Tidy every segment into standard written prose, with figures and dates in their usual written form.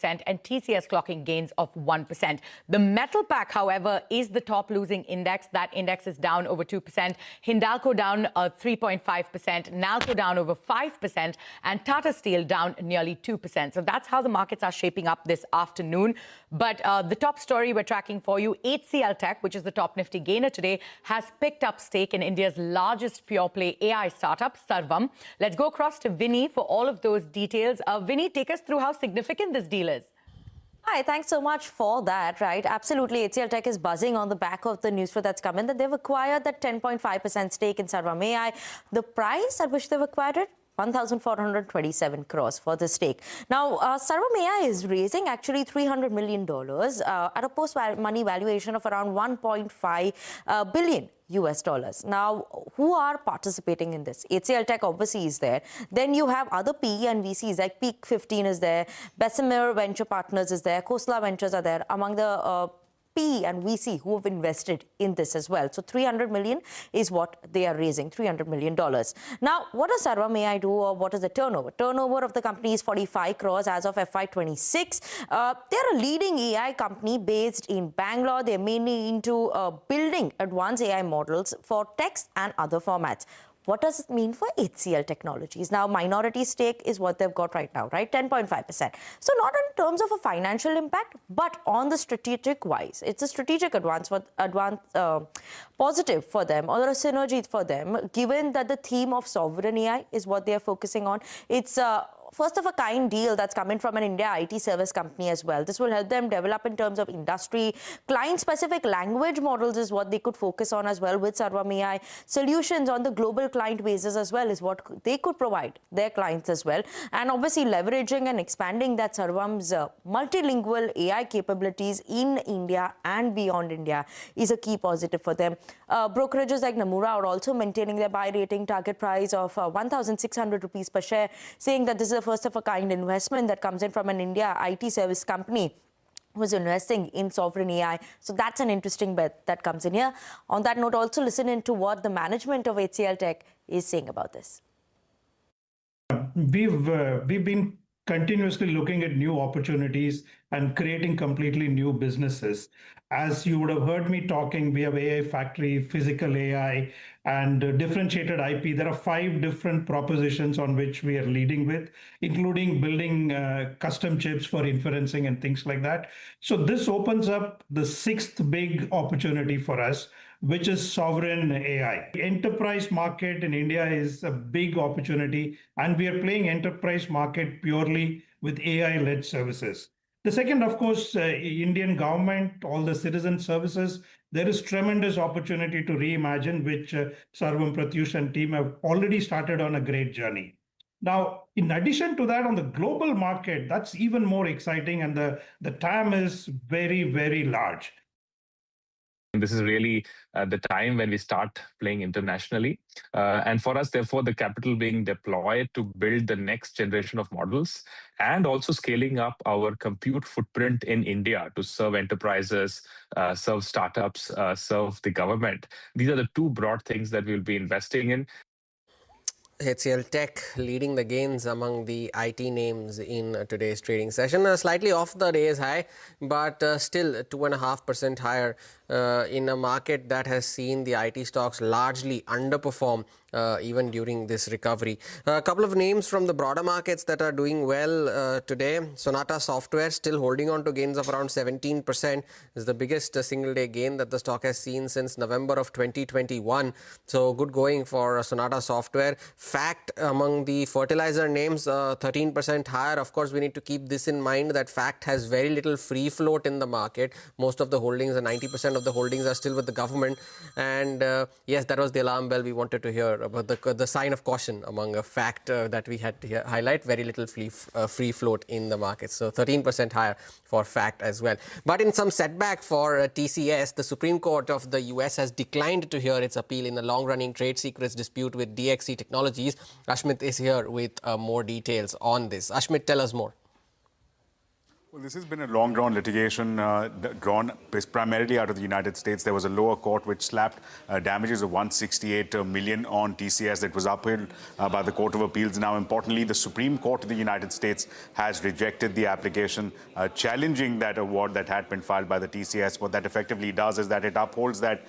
2%, and TCS clocking gains of 1%. The metal pack, however, is the top losing index. That index is down over 2%. Hindalco down 3.5%, Nalco down over 5%, and Tata Steel down nearly 2%. So that's how the markets are shaping up this afternoon. But the top story we're tracking for you, HCL Tech, which is the top Nifty gainer today, has picked up stake in India's largest pure-play AI startup, Sarvam. Let's go across to Vinny for all of those details. Vinny, take us through how significant this deal is. Hi, thanks so much for that, right? Absolutely, HCL Tech is buzzing on the back of the news flow that's come in that they've acquired that 10.5% stake in Sarvam AI. The price at which they've acquired it, 1,427 crores for the stake. Now, Sarvam AI is raising actually $300 million at a post-money valuation of around 1.5 billion US dollars. Now, who are participating in this? HCL Tech obviously is there. Then you have other PE and VCs like Peak 15 is there, Bessemer Venture Partners is there, Khosla Ventures are there among the PE and VC who have invested in this as well. So 300 million is what they are raising, $300 million. Now, what does Sarvam AI do, or what is the turnover? Turnover of the company is 45 crores as of FY26. They're a leading AI company based in Bangalore. They're mainly into building advanced AI models for text and other formats. What does it mean for HCL Technologies? Now, minority stake is what they've got right now, right? 10.5%. So not in terms of a financial impact, but on the strategic wise. It's a strategic positive for them, or a synergy for them, given that the theme of sovereign AI is what they're focusing on. It's first of a kind deal that's coming from an India IT service company as well. This will help them develop in terms of industry. Client-specific language models is what they could focus on as well with Sarvam AI. Solutions on the global client basis as well is what they could provide their clients as well. And obviously leveraging and expanding that Sarvam's multilingual AI capabilities in India and beyond India is a key positive for them. Brokerages like Nomura are also maintaining their buy rating target price of 1,600 rupees per share, saying that this is a first of a kind investment that comes in from an India IT service company who's investing in sovereign AI. So that's an interesting bet that comes in here. On that note, also listen into what the management of HCL Tech is saying about this. We've been continuously looking at new opportunities and creating completely new businesses. As you would have heard me talking, we have AI Factory, Physical AI, and differentiated IP. There are 5 different propositions on which we are leading with, including building custom chips for inferencing and things like that. So this opens up the 6th big opportunity for us, which is sovereign AI. The enterprise market in India is a big opportunity, and we are playing enterprise market purely with AI-led services. The second, of course, Indian government, all the citizen services, there is tremendous opportunity to reimagine, which Sarvam, Pratyush and team have already started on a great journey. Now, in addition to that, on the global market, that's even more exciting, and the TAM is very, very large. This is really the time when we start playing internationally. And for us, therefore, the capital being deployed to build the next generation of models and also scaling up our compute footprint in India to serve enterprises, serve startups, serve the government. These are the 2 broad things that we'll be investing in. HCL Tech leading the gains among the IT names in today's trading session. Slightly off the day's high, but still 2.5% higher in a market that has seen the IT stocks largely underperform even during this recovery. A couple of names from the broader markets that are doing well today. Sonata Software still holding on to gains of around 17%. Is the biggest single day gain that the stock has seen since November of 2021. So good going for Sonata Software. Fact among the fertilizer names, 13% higher. Of course, we need to keep this in mind that Fact has very little free float in the market. Most of the holdings, 90% of the holdings are still with the government. And yes, that was the alarm bell we wanted to hear about the sign of caution among a Fact that we had to highlight. Very little free float in the market. So 13% higher for Fact as well. But in some setback for TCS, the Supreme Court of the US has declined to hear its appeal in the long-running trade secrets dispute with DXC Technologies. Ashmit is here with more details on this. Ashmit, tell us more. Well, this has been a long-drawn litigation drawn primarily out of the United States. There was a lower court which slapped damages of $168 million on TCS that was upheld by the Court of Appeals. Now, importantly, the Supreme Court of the United States has rejected the application challenging that award that had been filed by the TCS. What that effectively does is that it upholds that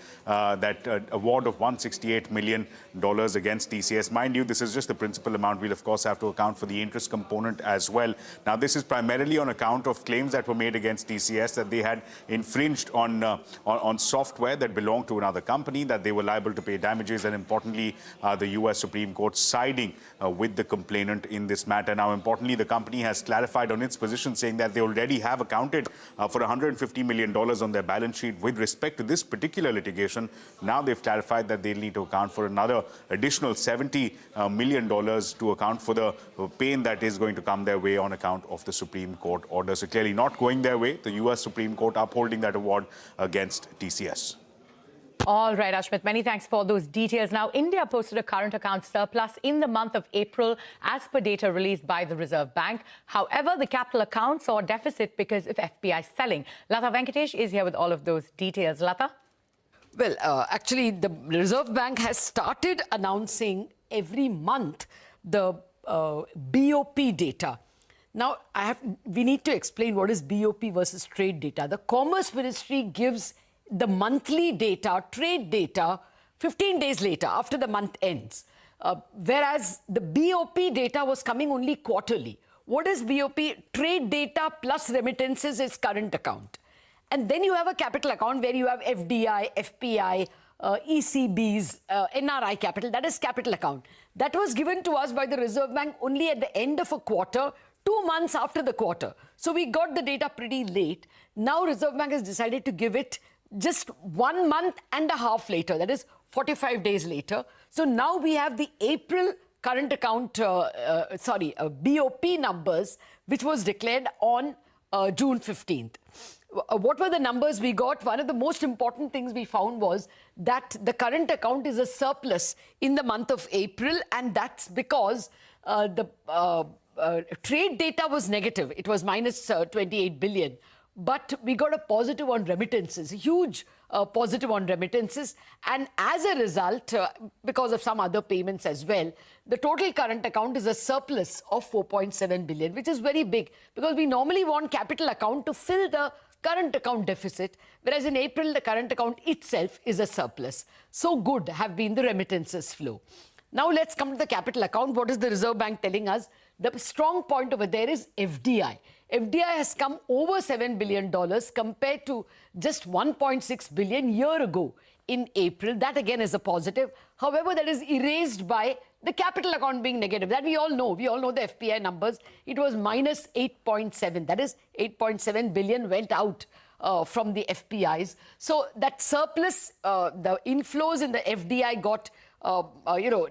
award of $168 million against TCS. Mind you, this is just the principal amount. We'll, of course, have to account for the interest component as well. Now, this is primarily on account of claims that were made against TCS that they had infringed on software that belonged to another company, that they were liable to pay damages, and importantly, the U.S. Supreme Court siding with the complainant in this matter. Now, importantly, the company has clarified on its position, saying that they already have accounted for $150 million on their balance sheet with respect to this particular litigation. Now, they've clarified that they'll need to account for another additional $70 million to account for the pain that is going to come their way on account of the Supreme Court order. So clearly not going their way. The U.S. Supreme Court upholding that award against TCS. All right, Ashmit, many thanks for those details. Now, India posted a current account surplus in the month of April, as per data released by the Reserve Bank. However, the capital account saw a deficit because of FPI selling. Lata Venkatesh is here with all of those details. Lata? Well, actually, the Reserve Bank has started announcing every month the BOP data. Now, we need to explain what is BOP versus trade data. The Commerce Ministry gives the monthly data, trade data, 15 days later, after the month ends. Whereas the BOP data was coming only quarterly. What is BOP? Trade data plus remittances is current account. And then you have a capital account where you have FDI, FPI, ECBs, NRI capital, that is capital account. That was given to us by the Reserve Bank only at the end of a quarter, 2 months after the quarter. So we got the data pretty late. Now Reserve Bank has decided to give it just 1 month and a half later, that is 45 days later. So now we have the April current account, BOP numbers, which was declared on June 15th. What were the numbers we got? One of the most important things we found was that the current account is a surplus in the month of April, and that's because the trade data was negative. It was minus 28 billion. But we got a positive on remittances, a huge positive on remittances. And as a result, because of some other payments as well, the total current account is a surplus of 4.7 billion, which is very big because we normally want capital account to fill the current account deficit, whereas in April, the current account itself is a surplus. So good have been the remittances flow. Now let's come to the capital account. What is the Reserve Bank telling us? The strong point over there is FDI. FDI has come over $7 billion compared to just 1.6 billion year ago in April. That again is a positive. However, that is erased by the capital account being negative. That we all know. We all know the FPI numbers. It was minus 8.7. That is 8.7 billion went out from the FPIs. So that surplus, the inflows in the FDI got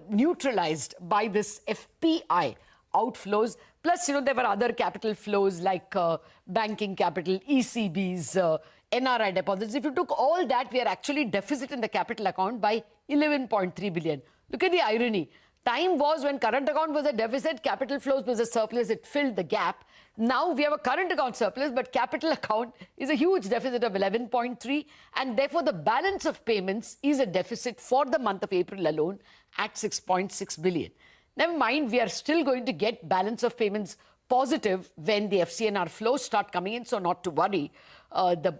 neutralized by this FPI outflows. Plus, there were other capital flows like banking capital, ECBs, NRI deposits. If you took all that, we are actually deficit in the capital account by 11.3 billion. Look at the irony. Time was when current account was a deficit, capital flows was a surplus, it filled the gap. Now we have a current account surplus, but capital account is a huge deficit of 11.3, and therefore the balance of payments is a deficit for the month of April alone at 6.6 billion. Never mind, we are still going to get balance of payments positive when the FCNR flows start coming in, so not to worry. The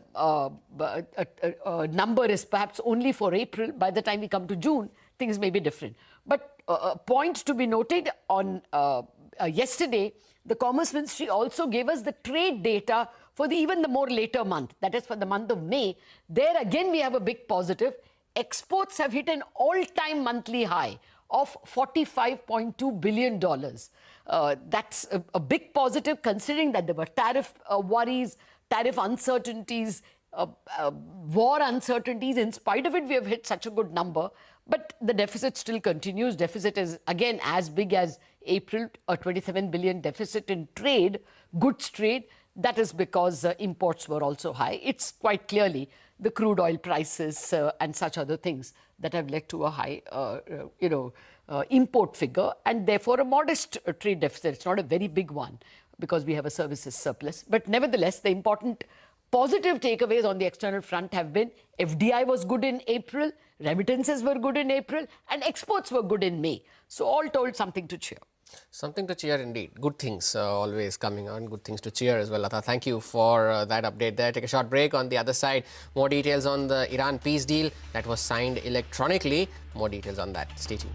number is perhaps only for April. By the time we come to June, things may be different. But a point to be noted on yesterday, the Commerce Ministry also gave us the trade data for even the more later month, that is for the month of May. There again, we have a big positive. Exports have hit an all-time monthly high of $45.2 billion. That's a big positive considering that there were tariff worries, tariff uncertainties, war uncertainties. In spite of it, we have hit such a good number. But the deficit still continues. Deficit is again as big as April, a 27 billion deficit in trade, goods trade. That is because imports were also high. It's quite clearly the crude oil prices and such other things that have led to a high, import figure, and therefore a modest trade deficit. It's not a very big one. because we have a services surplus. But nevertheless, the important positive takeaways on the external front have been FDI was good in April, remittances were good in April, and exports were good in May. So all told, something to cheer. Something to cheer indeed. Good things always coming on. Good things to cheer as well. Lata, thank you for that update there. Take a short break. On the other side, more details on the Iran peace deal that was signed electronically. More details on that. Stay tuned.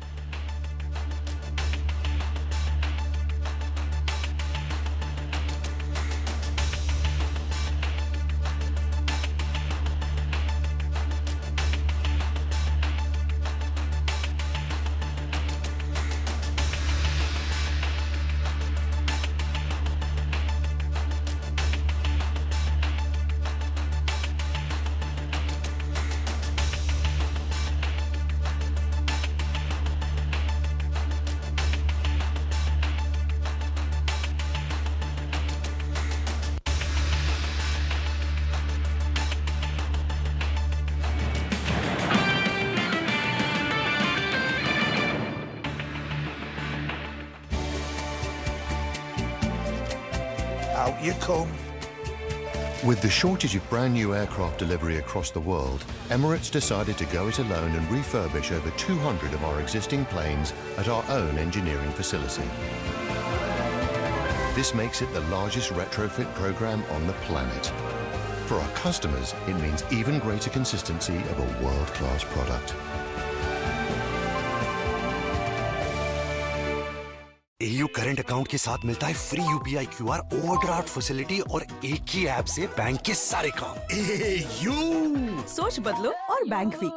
Out you come. With the shortage of brand new aircraft delivery across the world, Emirates decided to go it alone and refurbish over 200 of our existing planes at our own engineering facility. This makes it the largest retrofit program on the planet. For our customers, it means even greater consistency of a world-class product. AU current account के साथ मिलता है free UPI QR overdraft facility और एक ही app से bank के सारे काम। AU सोच बदलो और बैंक भी।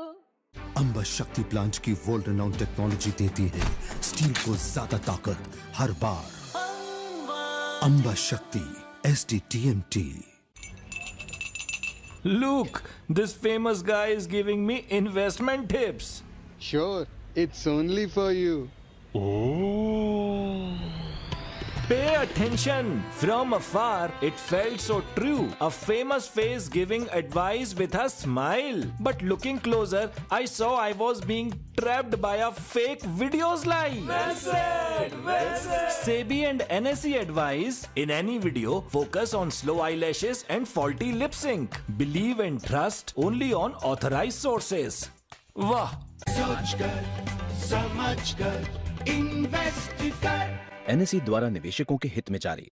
अंबा शक्ति प्लांट की वर्ल्ड रिनाउंड टेक्नोलॉजी देती है स्टील को ज्यादा ताकत हर बार। अंबा शक्ति SDTMT। Look, this famous guy is giving me investment tips. Sure, it's only for you. Oh. Pay attention. From afar, it felt so true. A famous face giving advice with a smile. But looking closer, I saw I was being trapped by a fake videos live. Well said, well said. SEBI and NSE advise, in any video, focus on slow eyelashes and faulty lip sync. Believe and trust only on authorized sources. Wah! सोच कर, समझ कर, invest कर। NSE द्वारा निवेशकों के हित में जारी।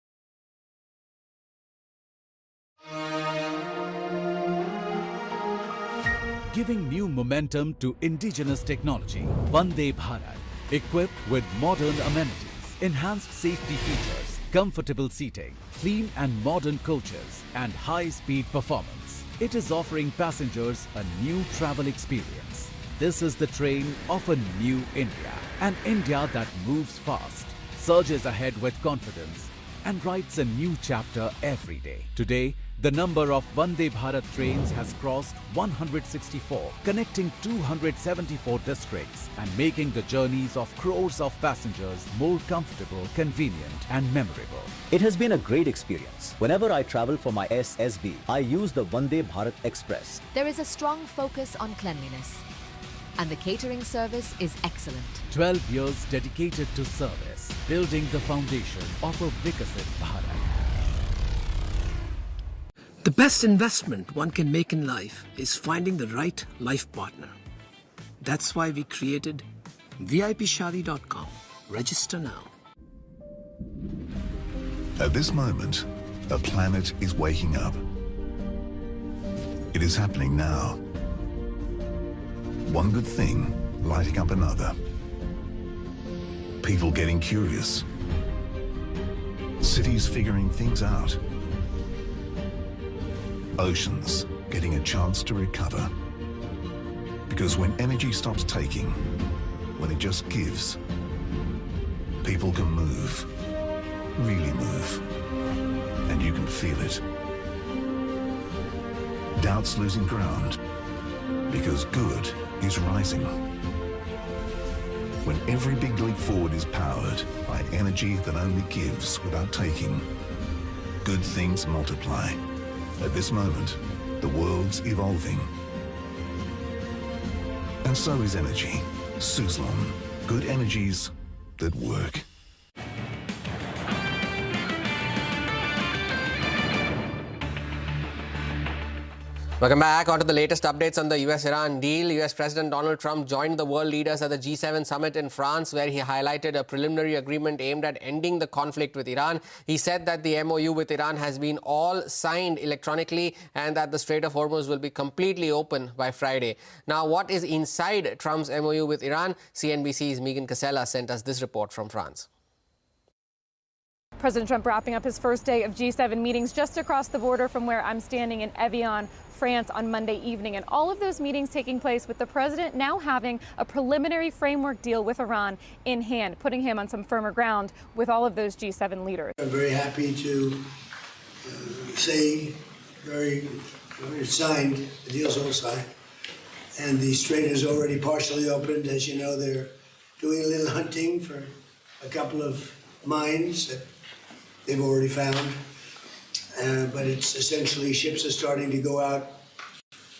Giving new momentum to indigenous technology, Vande Bharat, equipped with modern amenities, enhanced safety features, comfortable seating, clean and modern coaches, and high-speed performance. It is offering passengers a new travel experience. This is the train of a new India, an India that moves fast, surges ahead with confidence, and writes a new chapter every day. Today, the number of Vande Bharat trains has crossed 164, connecting 274 districts and making the journeys of crores of passengers more comfortable, convenient, and memorable. It has been a great experience. Whenever I travel for my SSB, I use the Vande Bharat Express. There is a strong focus on cleanliness, and the catering service is excellent. 12 years dedicated to service, building the foundation of a Vikasit Bharat. The best investment one can make in life is finding the right life partner. That's why we created VIPshadi.com. Register now. At this moment, a planet is waking up. It is happening now. One good thing lighting up another. People getting curious. Cities figuring things out. Oceans getting a chance to recover. Because when energy stops taking, when it just gives, people can move, really move, and you can feel it. Doubt's losing ground, because good is rising. When every big leap forward is powered by energy that only gives without taking, good things multiply. At this moment, the world's evolving. And so is energy. Suzlon. Good energies that work. Welcome back. On to the latest updates on the US-Iran deal. US President Donald Trump joined the world leaders at the G7 summit in France, where he highlighted a preliminary agreement aimed at ending the conflict with Iran. He said that the MOU with Iran has been all signed electronically and that the Strait of Hormuz will be completely open by Friday. Now, what is inside Trump's MOU with Iran? CNBC's Megan Casella sent us this report from France. President Trump wrapping up his first day of G7 meetings just across the border from where I'm standing in Evian, France on Monday evening. And all of those meetings taking place with the president now having a preliminary framework deal with Iran in hand, putting him on some firmer ground with all of those G7 leaders. I'm very happy to say it's signed, the deal's all signed. And the strait is already partially opened. As you know, they're doing a little hunting for a couple of mines that they've already found. But it's essentially ships are starting to go out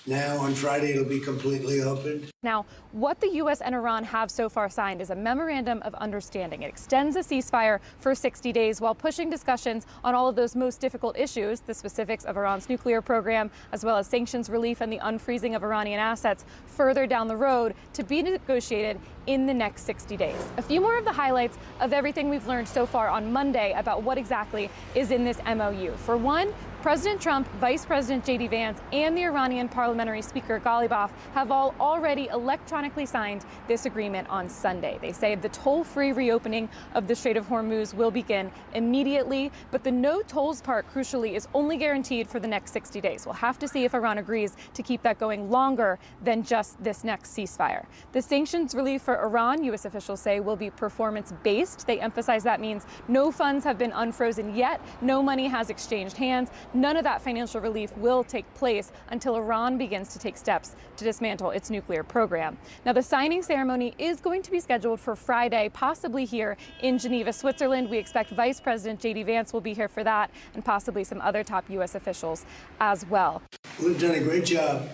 now. On Friday, it'll be completely opened. Now, what the U.S. and Iran have so far signed is a memorandum of understanding. It extends a ceasefire for 60 days while pushing discussions on all of those most difficult issues, the specifics of Iran's nuclear program, as well as sanctions relief and the unfreezing of Iranian assets further down the road to be negotiated in the next 60 days. A few more of the highlights of everything we've learned so far on Monday about what exactly is in this MOU. For one, President Trump, Vice President J.D. Vance, and the Iranian Parliamentary Speaker Ghalibaf have all already electronically signed this agreement on Sunday. They say the toll-free reopening of the Strait of Hormuz will begin immediately, but the no tolls part, crucially, is only guaranteed for the next 60 days. We'll have to see if Iran agrees to keep that going longer than just this next ceasefire. The sanctions relief for Iran, U.S. officials say, will be performance-based. They emphasize that means no funds have been unfrozen yet, no money has exchanged hands. None of that financial relief will take place until Iran begins to take steps to dismantle its nuclear program. Now, the signing ceremony is going to be scheduled for Friday, possibly here in Geneva, Switzerland. We expect Vice President J.D. Vance will be here for that, and possibly some other top U.S. officials as well. We've done a great job,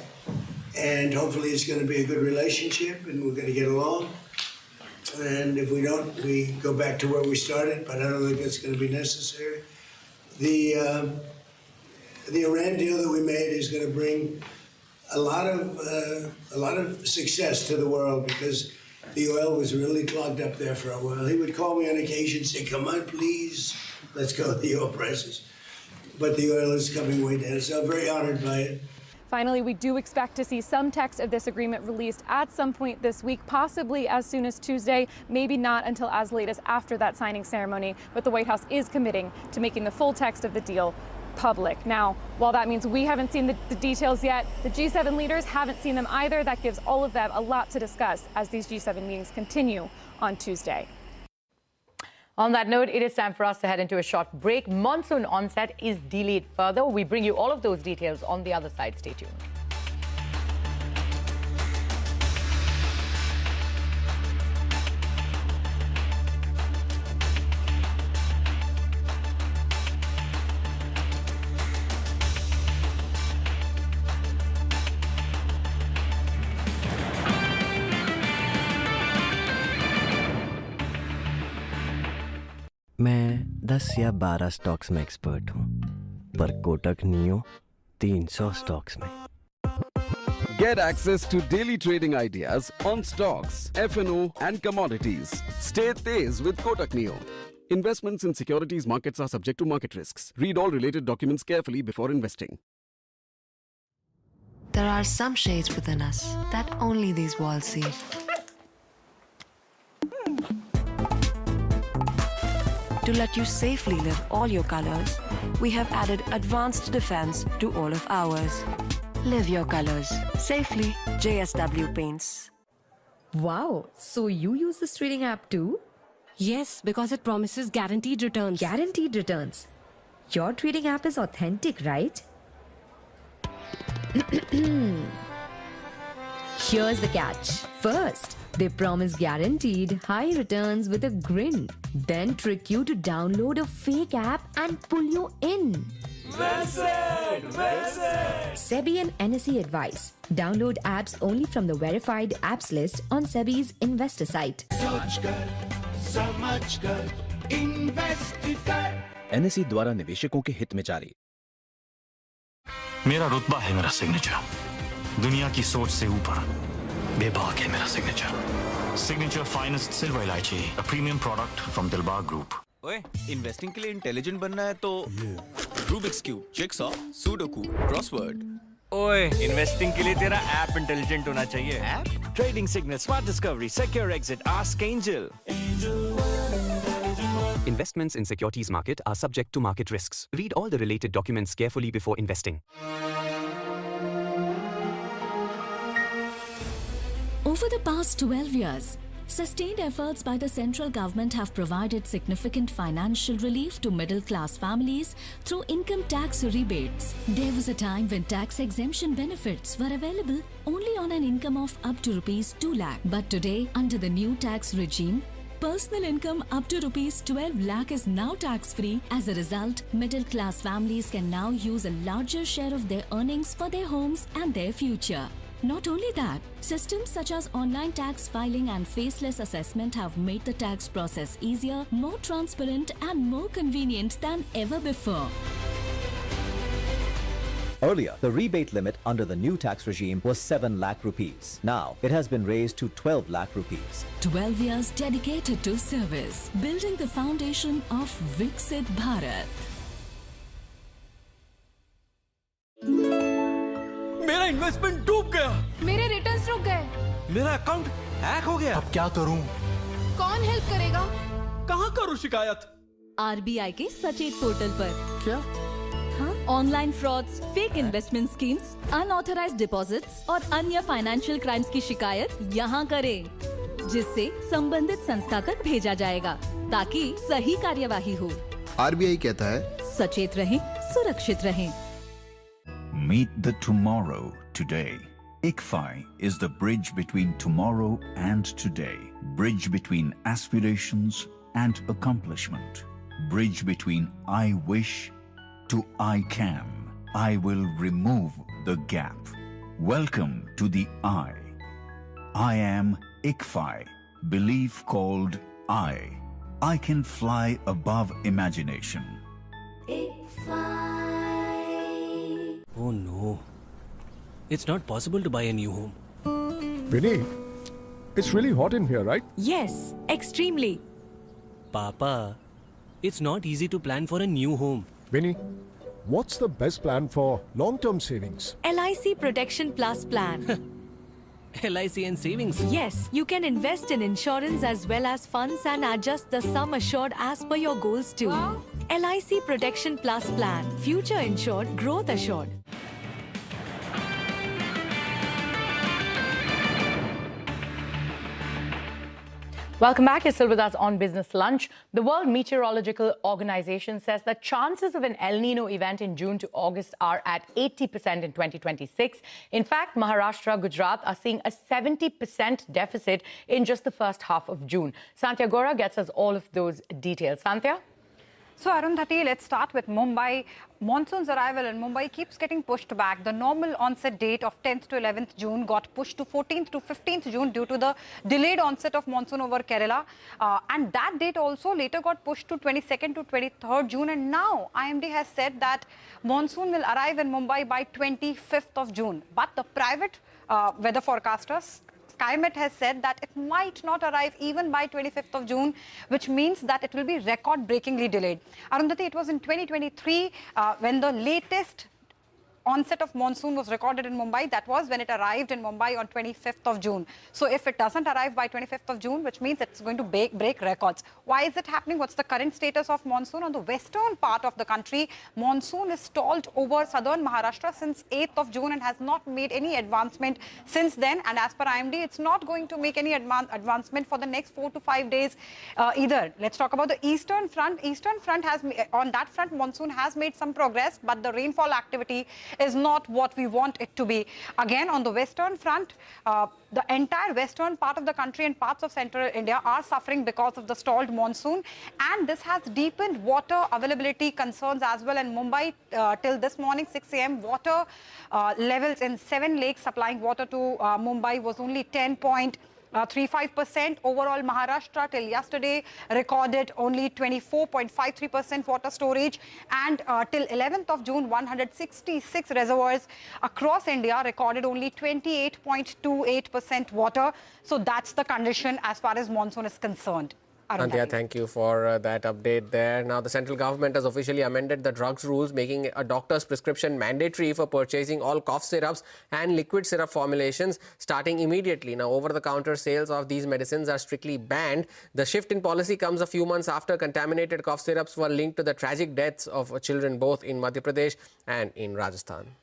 and hopefully it's going to be a good relationship, and we're going to get along. And if we don't, we go back to where we started, but I don't think that's going to be necessary. The Iran deal that we made is going to bring a lot of success to the world, because the oil was really clogged up there for a while. He would call me on occasion and say, "Come on, please, let's go with the oil prices." But the oil is coming way down, so I'm very honored by it. Finally, we do expect to see some text of this agreement released at some point this week, possibly as soon as Tuesday, maybe not until as late as after that signing ceremony. But the White House is committing to making the full text of the deal public. Now, while that means we haven't seen the details yet, the G7 leaders haven't seen them either. That gives all of them a lot to discuss as these G7 meetings continue on Tuesday. On that note, it is time for us to head into a short break. Monsoon onset is delayed further. We bring you all of those details on the other side. Stay tuned. मैं 10 या 12 stocks में expert हूँ, पर Kotak neo 300 stocks में। Get access to daily trading ideas on stocks, F&O and commodities. Stay tez with Kotak Neo. Investments in securities markets are subject to market risks. Read all related documents carefully before investing. There are some shades within us that only these walls see. To let you safely live all your colors, we have added advanced defense to all of ours. Live your colors safely. JSW Paints. Wow, so you use this trading app too? Yes, because it promises guaranteed returns. Guaranteed returns. Your trading app is authentic, right? Here's the catch. First, they promise guaranteed high returns with a grin. Then trick you to download a fake app and pull you in. Visit! SEBI and NSE advice. Download apps only from the verified apps list on SEBI's investor site. So much good. Invested. NSE द्वारा निवेशकों के हित में जारी। मेरा रुतबा है मेरा सिग्नेचर, दुनिया की सोच से ऊपर बेबाक है मेरा सिग्नेचर। सिग्नेचर फाइनेस्ट सिल्वर इलायची, a premium product from Dilbar Group. ओए, इन्वेस्टिंग के लिए इंटेलिजेंट बनना है तो Rubik's cube, jigsaw, sudoku, crossword. ओए, इन्वेस्टिंग के लिए तेरा ऐप इंटेलिजेंट होना चाहिए। App? Trading signal, smart discovery, secure exit, ask angel. Investments in securities market are subject to market risks. Read all the related documents carefully before investing. Over the past 12 years, sustained efforts by the central government have provided significant financial relief to middle-class families through income tax rebates. There was a time when tax exemption benefits were available only on an income of up to Rs 2 lakh. But today, under the new tax regime, personal income up to Rs 12 lakh is now tax-free. As a result, middle-class families can now use a larger share of their earnings for their homes and their future. Not only that, systems such as online tax filing and faceless assessment have made the tax process easier, more transparent and more convenient than ever before. Earlier, the rebate limit under the new tax regime was 7 lakh rupees. Now, it has been raised to 12 lakh rupees. 12 years dedicated to service, building the foundation of Viksit Bharat. मेरा investment डूब गया। मेरे returns रुक गए। मेरा account hack हो गया। अब क्या करूं? कौन हेल्प करेगा? कहां करूं शिकायत? आरबीआई के सचेत पोर्टल पर। क्या? हाँ? Online frauds, fake investment schemes, unauthorised deposits और अन्य फाइनेंशियल क्राइम्स की शिकायत यहाँ करें, जिससे संबंधित संस्था तक भेजा जाएगा ताकि सही कार्यवाही हो। आरबीआई कहता है, सचेत रहें, सुरक्षित रहें। Meet the tomorrow today. ICFI is the bridge between tomorrow and today. Bridge between aspirations and accomplishment. Bridge between I wish to I can. I will remove the gap. Welcome to the I. I am ICFI. Belief called I. I can fly above imagination. Oh no. It's not possible to buy a new home. Vinny, it's really hot in here, right? Yes, extremely. Papa, it's not easy to plan for a new home. Vinny, what's the best plan for long-term savings? LIC Protection Plus plan. LIC and savings? Yes, you can invest in insurance as well as funds and adjust the sum assured as per your goals too. Wow. LIC Protection Plus plan. Future insured, growth assured. Welcome back. You're still with us on Business Lunch. The World Meteorological Organization says that chances of an El Nino event in June to August are at 80% in 2026. In fact, Maharashtra, Gujarat are seeing a 70% deficit in just the first half of June. Santya Gora gets us all of those details. Santya? So, Arundhati, let's start with Mumbai. Monsoon's arrival in Mumbai keeps getting pushed back. The normal onset date of 10th to 11th June got pushed to 14th to 15th June due to the delayed onset of monsoon over Kerala. And that date also later got pushed to 22nd to 23rd June. And now IMD has said that monsoon will arrive in Mumbai by 25th of June. But the private weather forecasters, SkyMet has said that it might not arrive even by 25th of June, which means that it will be record-breakingly delayed. Arundhati, it was in 2023 when the latest onset of monsoon was recorded in Mumbai. That was when it arrived in Mumbai on 25th of June. So if it doesn't arrive by 25th of June, which means it's going to break records. Why is it happening? What's the current status of monsoon? On the western part of the country, monsoon is stalled over southern Maharashtra since 8th of June and has not made any advancement since then. And as per IMD, it's not going to make any advancement for the next 4 to 5 days either. Let's talk about the eastern front. Eastern front has, on that front, monsoon has made some progress, but the rainfall activity is not what we want it to be. Again, on the western front, the entire western part of the country and parts of central India are suffering because of the stalled monsoon, and this has deepened water availability concerns as well. In Mumbai, till this morning 6 a.m., water levels in 7 lakes supplying water to Mumbai was only 10.5 0.35%. Overall, Maharashtra till yesterday recorded only 24.53% water storage, and till 11th of June, 166 reservoirs across India recorded only 28.28% water. So that's the condition as far as monsoon is concerned. Anthea, thank you for that update there. Now, the central government has officially amended the drugs rules, making a doctor's prescription mandatory for purchasing all cough syrups and liquid syrup formulations starting immediately. Now, over-the-counter sales of these medicines are strictly banned. The shift in policy comes a few months after contaminated cough syrups were linked to the tragic deaths of children both in Madhya Pradesh and in Rajasthan.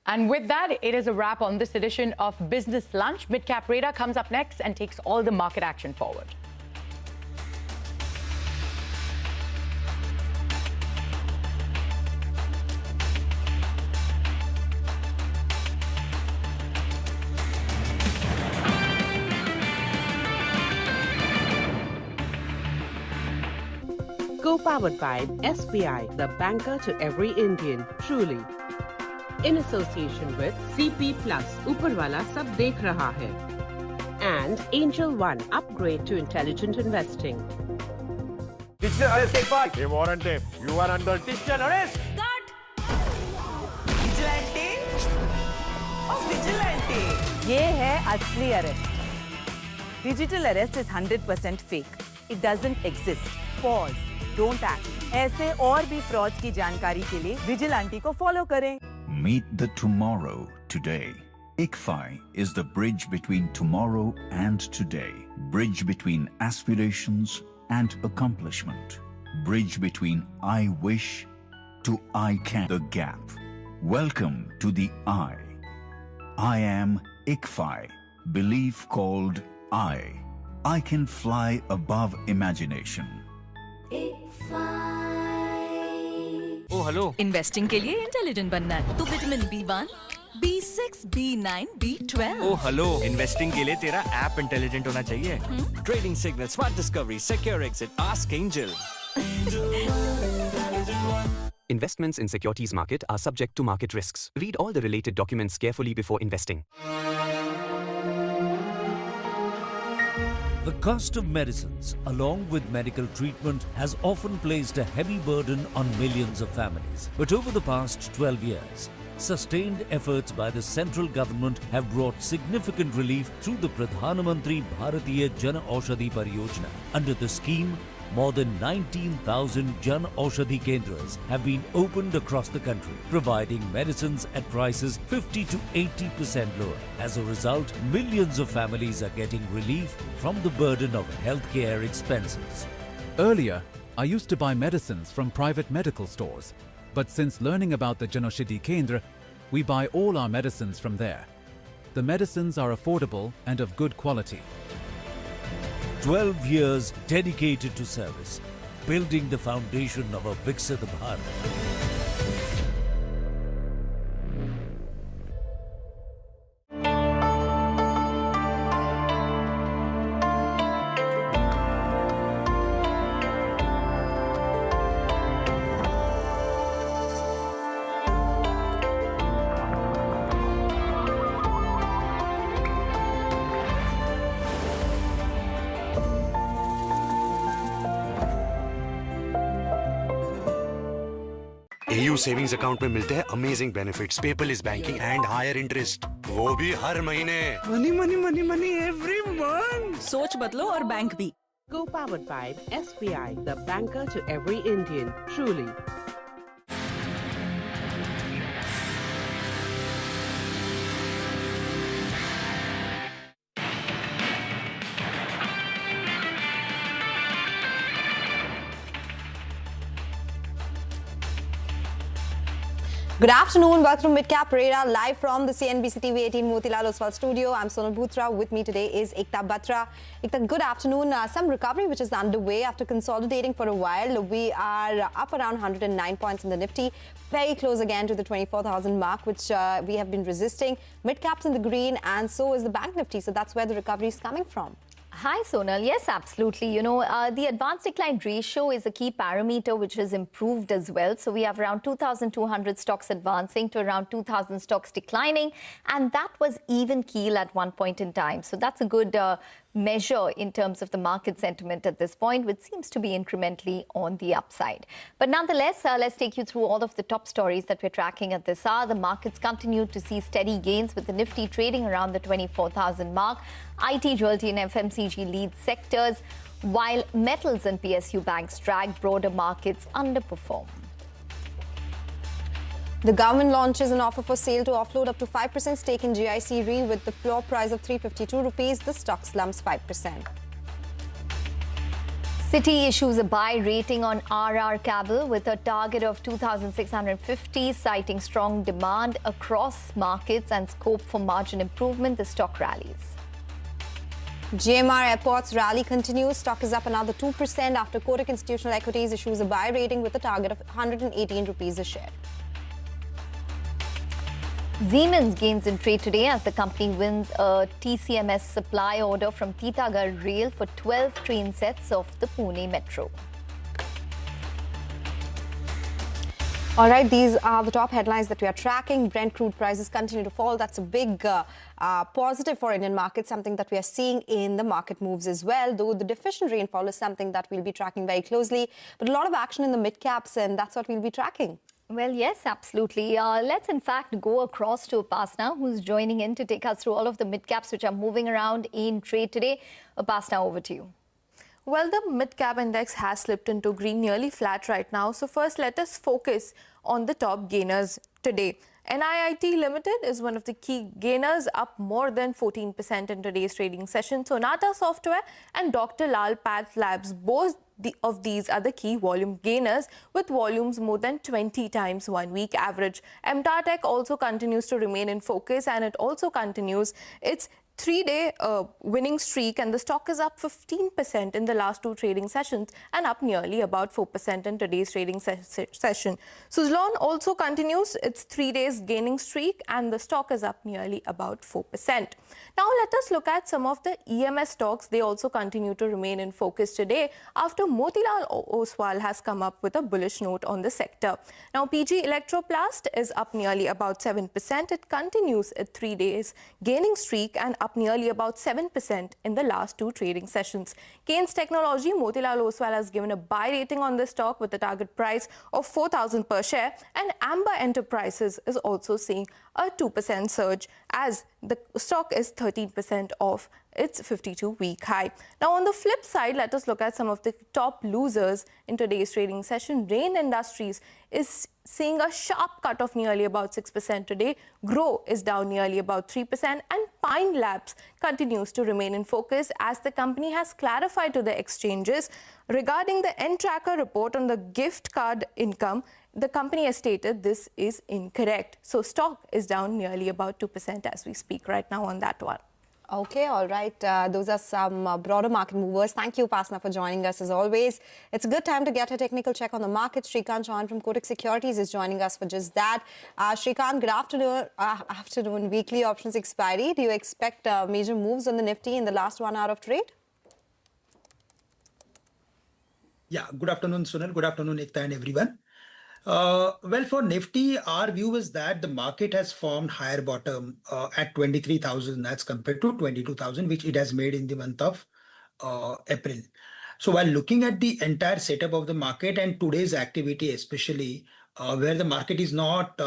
And with that, it is a wrap on this edition of Business Lunch. Midcap Radar comes up next and takes all the market action forward. Co-powered by SBI, the banker to every Indian, truly. In association with CP Plus, Uparwala Sab Dekh Raha Hai. And Angel One, upgrade to intelligent investing. Digital arrest, take part. Hey, warranty. You are under digital arrest. Cut! Vigilante? Oh, vigilante. ये है असली arrest. Digital arrest is 100% fake. It doesn't exist. Pause. Don't act. ऐसे और भी frauds की जानकारी के लिए Vigilante को follow करें. Meet the tomorrow today. ICFI is the bridge between tomorrow and today. Bridge between aspirations and accomplishment. Bridge between I wish to I can. The gap. Welcome to the I. I am ICFI. Belief called I. I can fly above imagination. Oh hello investing के लिए intelligent बनना है तो vitamin B1, B6, B9, B12। ओ hello investing के लिए तेरा app intelligent होना चाहिए। Trading signal, smart discovery, secure exit, ask angel. Investments in securities market are subject to market risks. Read all the related documents carefully before investing. The cost of medicines, along with medical treatment, has often placed a heavy burden on millions of families. But over the past 12 years, sustained efforts by the central government have brought significant relief through the Pradhan Mantri Bharatiya Jan Aushadhi Pariyojana. Under the scheme, more than 19,000 Jan Aushadhi Kendras have been opened across the country, providing medicines at prices 50 to 80% lower. As a result, millions of families are getting relief from the burden of healthcare expenses. Earlier, I used to buy medicines from private medical stores. But since learning about the Jan Aushadhi Kendra, we buy all our medicines from there. The medicines are affordable and of good quality. 12 years dedicated to service, building the foundation of a Viksit Bharat. AU savings account में मिलते हैं amazing benefits, paperless banking and higher interest, वो भी हर महीने। Money money money money every month. सोच बदलो और बैंक भी। Co-powered by SBI, the banker to every Indian, truly. Good afternoon, welcome to Midcap Radar, live from the CNBC TV18 Motilal Oswal studio. I'm Sonal Bhutra. With me today is Ekta Batra. Ekta, good afternoon. Some recovery which is underway after consolidating for a while. We are up around 109 points in the Nifty, very close again to the 24,000 mark, which we have been resisting. Midcaps in the green, and so is the Bank Nifty. So that's where the recovery is coming from. Hi, Sonal. Yes, absolutely. You know, the advanced decline ratio is a key parameter which has improved as well. So we have around 2,200 stocks advancing to around 2,000 stocks declining. And that was even keel at one point in time. So that's a good measure in terms of the market sentiment at this point, which seems to be incrementally on the upside. But nonetheless, let's take you through all of the top stories that we're tracking at this hour. The markets continue to see steady gains with the Nifty trading around the 24,000 mark. IT, jewelry and FMCG lead sectors, while metals and PSU banks drag broader markets underperform. The government launches an offer for sale to offload up to 5% stake in GIC Re with the floor price of 352 rupees. The stock slumps 5%. Citi issues a buy rating on RR Cabel with a target of 2,650, citing strong demand across markets and scope for margin improvement. The stock rallies. GMR Airports rally continues. Stock is up another 2% after Kotak Institutional Equities issues a buy rating with a target of 118 rupees a share. Siemens gains in trade today as the company wins a TCMS supply order from Titagarh Rail for 12 train sets of the Pune Metro. All right, these are the top headlines that we are tracking. Brent crude prices continue to fall. That's a big positive for Indian markets, something that we are seeing in the market moves as well, though the deficient rainfall is something that we'll be tracking very closely. But a lot of action in the mid-caps, and that's what we'll be tracking. Well, yes, absolutely. Let's in fact go across to Upasna, who's joining in to take us through all of the mid-caps which are moving around in trade today. Upasna, over to you. Well, the mid-cap index has slipped into green, nearly flat right now. So first, let us focus on the top gainers today. NIIT Limited is one of the key gainers, up more than 14% in today's trading session. Sonata Software and Dr. Lal Path Labs, both of these are the key volume gainers with volumes more than 20 times 1 week average. MTAR Tech also continues to remain in focus, and it also continues its 3-day winning streak, and the stock is up 15% in the last 2 trading sessions and up nearly about 4% in today's trading session. Suzlon also continues its 3 days gaining streak, and the stock is up nearly about 4%. Now let us look at some of the EMS stocks. They also continue to remain in focus today after Motilal Oswal has come up with a bullish note on the sector. Now PG Electroplast is up nearly about 7%. It continues its 3 days gaining streak and up nearly about 7% in the last 2 trading sessions. Keynes Technology, Motilal Oswal has given a buy rating on the stock with a target price of 4,000 per share, and Amber Enterprises is also seeing a 2% surge as the stock is 13% off its 52-week high. Now, on the flip side, let us look at some of the top losers in today's trading session. Rain Industries is seeing a sharp cut of nearly about 6% today. Grow is down nearly about 3%, and Pine Labs continues to remain in focus as the company has clarified to the exchanges regarding the N-Tracker report on the gift card income. The company has stated this is incorrect. So stock is down nearly about 2% as we speak right now on that one. Okay, all right. Those are some broader market movers. Thank you, Upasna, for joining us as always. It's a good time to get a technical check on the market. Shrikant Chauhan from Kotak Securities is joining us for just that. Shrikant, good afternoon. Weekly options expiry. Do you expect major moves on the Nifty in the last 1 hour of trade? Yeah, good afternoon, Sunil. Good afternoon, Ekta and everyone. Well, for Nifty, our view is that the market has formed higher bottom at 23,000 as compared to 22,000, which it has made in the month of April. So while looking at the entire setup of the market and today's activity, especially where the market is not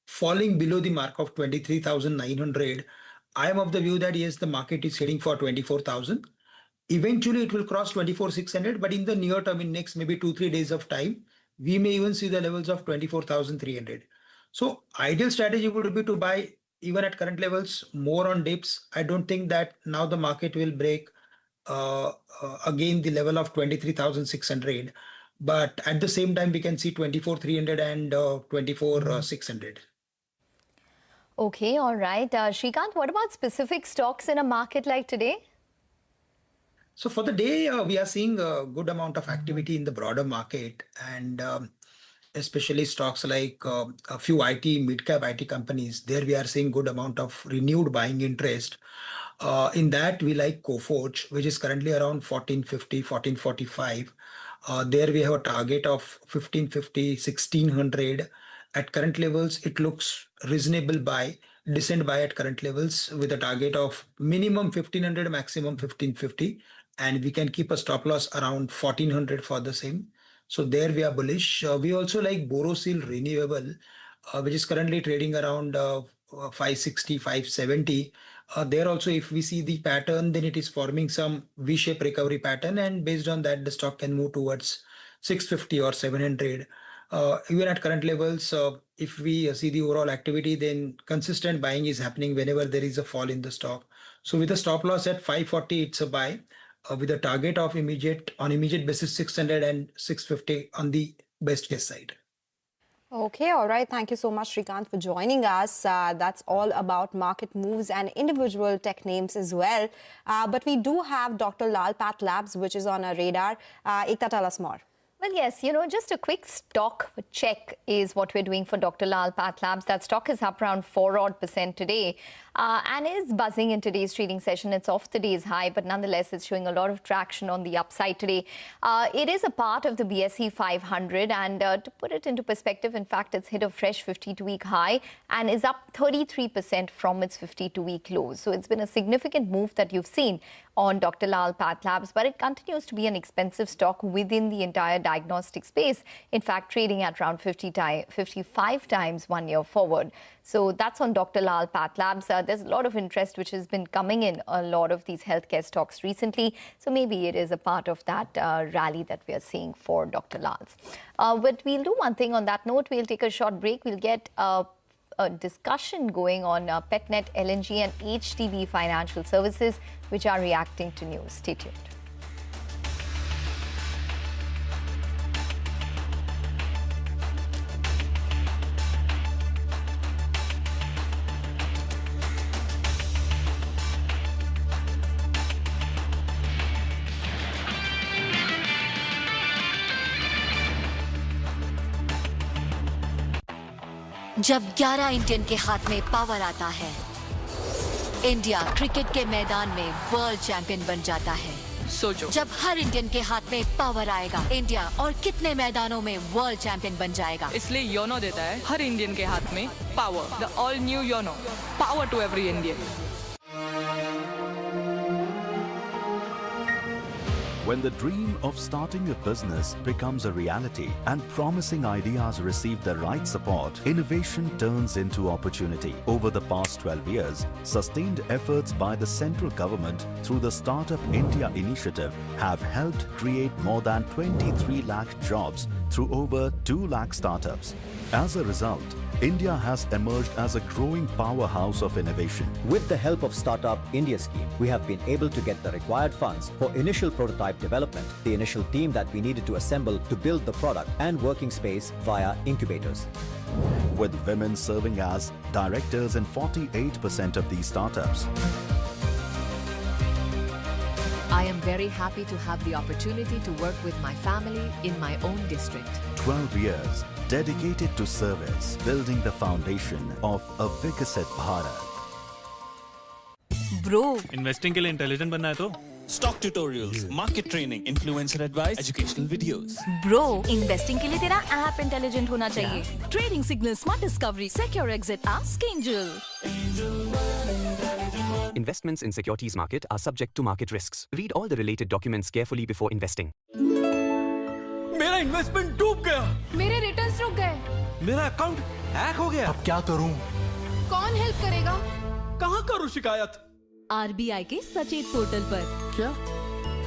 falling below the mark of 23,900, I am of the view that yes, the market is heading for 24,000. Eventually, it will cross 24,600, but in the near term, in next maybe 2-3 days of time, we may even see the levels of 24,300. So ideal strategy would be to buy even at current levels more on dips. I don't think that now the market will break again the level of 23,600. But at the same time, we can see 24,300 and 24,600. Okay, all right. Shrikant, what about specific stocks in a market like today? So for the day, we are seeing a good amount of activity in the broader market, and especially stocks like a few mid-cap IT companies. There we are seeing good amount of renewed buying interest. In that, we like Coforge, which is currently around 1450, 1445. There we have a target of 1550, 1600. At current levels, it looks reasonable buy, decent buy at current levels with a target of minimum 1500, maximum 1550. And we can keep a stop loss around 1400 for the same. So there we are bullish. We also like Borosil Renewable, which is currently trading around 560, 570. There also, if we see the pattern, then it is forming some V-shaped recovery pattern, and based on that, the stock can move towards 650 or 700. Even at current levels, if we see the overall activity, then consistent buying is happening whenever there is a fall in the stock. So with a stop loss at 540, it's a buy. With a target of immediate basis 600 and 650 on the best case side. Okay, all right. Thank you so much, Srikanth, for joining us. That's all about market moves and individual tech names as well. But we do have Dr. Lal Path Labs, which is on our radar. Ekta, tell us more. Well, yes, just a quick stock check is what we're doing for Dr. Lal Path Labs. That stock is up around 4% today and is buzzing in today's trading session. It's off the day's high, but nonetheless, it's showing a lot of traction on the upside today. It is a part of the BSE 500, and to put it into perspective, in fact, it's hit a fresh 52-week high and is up 33% from its 52-week lows. So it's been a significant move that you've seen on Dr. Lal Path Labs, but it continues to be an expensive stock within the entire diagnostic space. In fact, trading at around 55 times 1 year forward. So that's on Dr. Lal Path Labs. There's a lot of interest which has been coming in a lot of these healthcare stocks recently. So maybe it is a part of that rally that we are seeing for Dr. Lal's. But we'll do one thing on that note. We'll take a short break. We'll get a discussion going on Petnet, LNG and HDB Financial Services, which are reacting to news. Stay tuned. जब 11 Indian के हाथ में power आता है, India cricket के मैदान में world champion बन जाता है। सोचो, जब हर इंडियन के हाथ में पावर आएगा, इंडिया और कितने मैदानों में वर्ल्ड चैंपियन बन जाएगा। इसलिए योनो देता है हर इंडियन के हाथ में power. The all new YONO, power to every Indian. When the dream of starting a business becomes a reality and promising ideas receive the right support, innovation turns into opportunity. Over the past 12 years, sustained efforts by the central government through the Startup India initiative have helped create more than 23 lakh jobs through over 2 lakh startups. As a result, India has emerged as a growing powerhouse of innovation. With the help of Startup India scheme, we have been able to get the required funds for initial prototype development, the initial team that we needed to assemble to build the product, and working space via incubators. With women serving as directors in 48% of these startups. I am very happy to have the opportunity to work with my family in my own district. 12 years dedicated to service, building the foundation of a Vikasit Bharat. Bro, investing के लिए intelligent बनना है तो stock tutorials, market training, influencer advice, educational videos. Bro, investing के लिए तेरा app intelligent होना चाहिए। Trading signal, smart discovery, secure exit, ask angel. Investments in securities market are subject to market risks. Read all the related documents carefully before investing. मेरा investment डूब गया। मेरे returns रुक गए। मेरा अकाउंट हैक हो गया। अब क्या करूं? कौन हेल्प करेगा? कहां करूं शिकायत? RBI के सचेत पोर्टल पर। क्या?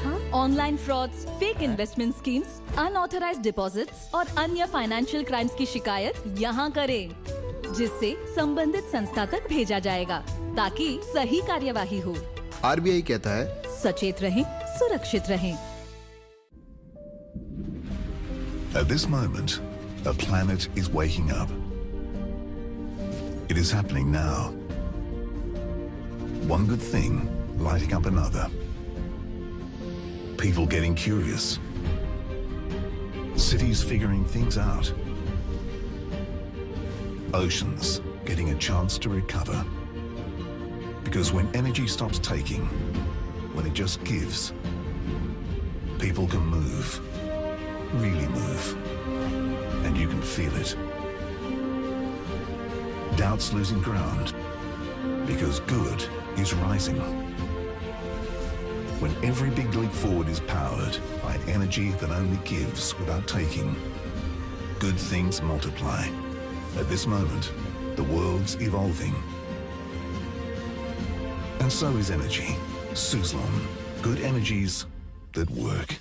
हाँ? Online frauds, fake investment schemes, unauthorised deposits और अन्य फाइनेंशियल क्राइम्स की शिकायत यहाँ करें, जिससे संबंधित संस्था तक भेजा जाएगा ताकि सही कार्यवाही हो। RBI कहता है सचेत रहें, सुरक्षित रहें। At this moment, a planet is waking up. It is happening now. One good thing lighting up another. People getting curious. Cities figuring things out. Oceans getting a chance to recover. Because when energy stops taking, when it just gives, people can move, really move, and you can feel it. Doubt's losing ground, because good is rising. When every big leap forward is powered by an energy that only gives without taking, good things multiply. At this moment, the world's evolving. And so is energy. Suzlon. Good energies that work.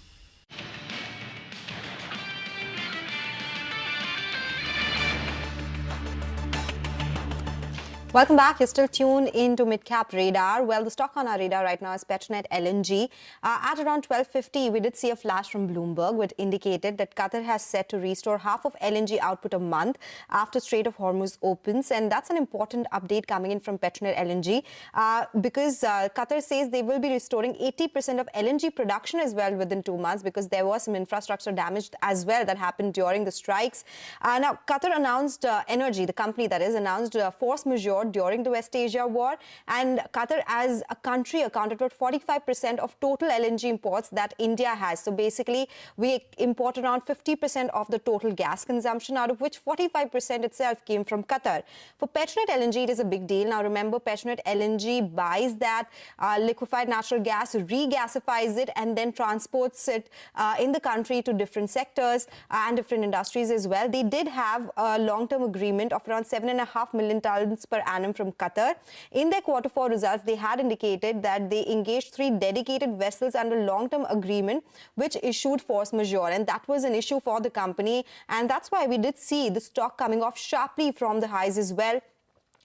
Welcome back. You're still tuned into Midcap Radar. Well, the stock on our radar right now is Petronet LNG. At around 12:50, we did see a flash from Bloomberg, which indicated that Qatar has set to restore half of LNG output a month after Strait of Hormuz opens. And that's an important update coming in from Petronet LNG because Qatar says they will be restoring 80% of LNG production as well within 2 months because there was some infrastructure damage as well that happened during the strikes. Now, Qatar announced, Energy, the company that is, announced force majeure during the West Asia war, and Qatar as a country accounted for 45% of total LNG imports that India has. So basically, we import around 50% of the total gas consumption, out of which 45% itself came from Qatar. For Petronet LNG, it is a big deal. Now remember, Petronet LNG buys that liquefied natural gas, regasifies it, and then transports it in the country to different sectors and different industries as well. They did have a long-term agreement of around 7.5 million tons per annum from Qatar. In their Q4 results, they had indicated that they engaged 3 dedicated vessels under long-term agreement, which issued force majeure. And that was an issue for the company. And that's why we did see the stock coming off sharply from the highs as well.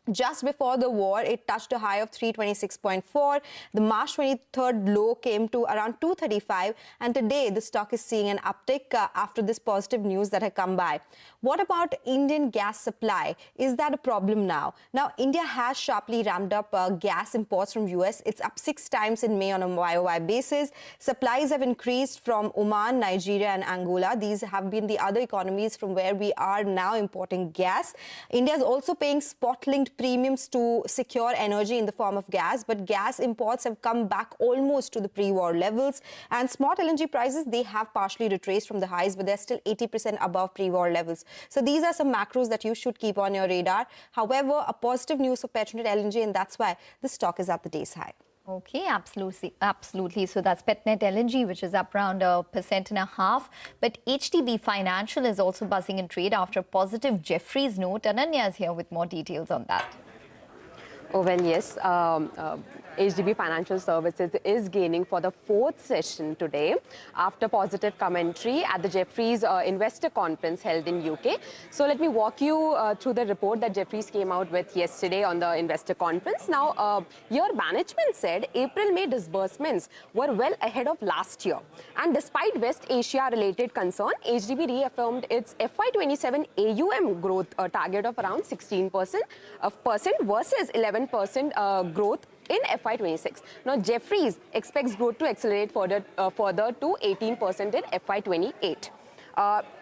Just before the war, it touched a high of 326.4. The March 23rd low came to around 235. And today, the stock is seeing an uptick after this positive news that had come by. What about Indian gas supply? Is that a problem now? Now, India has sharply ramped up gas imports from US. It's up 6 times in May on a YOY basis. Supplies have increased from Oman, Nigeria and Angola. These have been the other economies from where we are now importing gas. India is also paying spot-linked premiums to secure energy in the form of gas, but gas imports have come back almost to the pre-war levels. And spot LNG prices, they have partially retraced from the highs, but they're still 80% above pre-war levels. So these are some macros that you should keep on your radar. However, a positive news for Petronet LNG, and that's why the stock is at the day's high. Okay, absolutely. So that's Petronet LNG, which is up around 1.5%. But HDB Financial is also buzzing in trade after a positive Jefferies note. Ananya is here with more details on that. Oh, well, yes. HDB Financial Services is gaining for the 4th session today after positive commentary at the Jefferies Investor Conference held in UK. So let me walk you through the report that Jefferies came out with yesterday on the Investor Conference. Now, your management said April-May disbursements were well ahead of last year. And despite West Asia-related concern, HDB reaffirmed its FY27 AUM growth target of around 16% versus 11% growth in FY26. Now, Jefferies expects growth to accelerate further to 18% in FY28.